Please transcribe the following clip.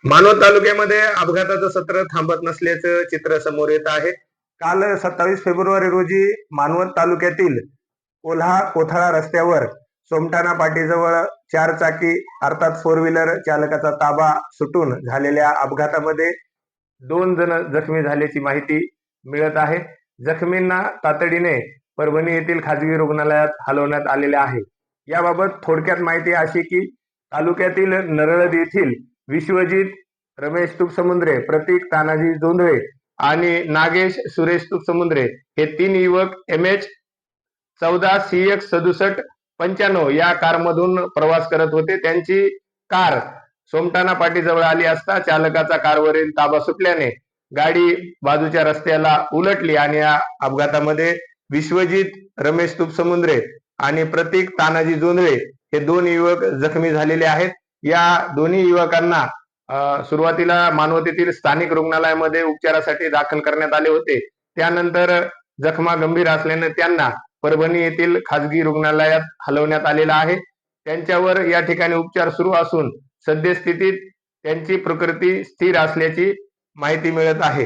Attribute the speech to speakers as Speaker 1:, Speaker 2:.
Speaker 1: मानवत तालुक्यामध्ये अपघाताचं सत्र थांबत नसल्याचं चित्र समोर येत आहे. काल 27 फेब्रुवारी रोजी मानवत तालुक्यातील कोल्हा-कोथळा रस्त्यावर सोमठाणा पाटीजवळ चारचाकी अर्थात फोर व्हीलर चालकाचा ताबा सुटून झालेल्या अपघातामध्ये 2 जण जखमी झाल्याची माहिती मिळत आहे. जखमींना तातडीने परभणी येथील खाजगी रुग्णालयात हलवण्यात आलेले आहे. याबाबत थोडक्यात माहिती अशी की तालुक्यातील नरळद येथील विश्वजित रमेश तुपसमुद्रे, प्रतीक तानाजी जोंधळे आणि नागेश सुरेश तुपसमुद्रे हे 3 युवक MH 14 CX 6795 या कारमधून प्रवास करत होते. त्यांची कार सोमठाणा पाटीजवळ आली असता चालकाचा कारवरील ताबा सुटल्याने गाडी बाजूच्या रस्त्याला उलटली आणि या अपघातामध्ये विश्वजित रमेश तुपसमुद्रे आणि प्रतीक तानाजी जोंधळे हे 2 युवक जखमी झालेले आहेत. या दोन्ही युवकांना सुरुवातीला मानवत येथील स्थानिक रुग्णालयामध्ये उपचारासाठी दाखल करण्यात आले होते. त्यानंतर जखमा गंभीर असल्याने त्यांना परभणी येथील खाजगी रुग्णालयात हलवण्यात आलेलं आहे. त्यांच्यावर या ठिकाणी उपचार सुरू असून सद्यस्थितीत त्यांची प्रकृती स्थिर असल्याची माहिती मिळत आहे.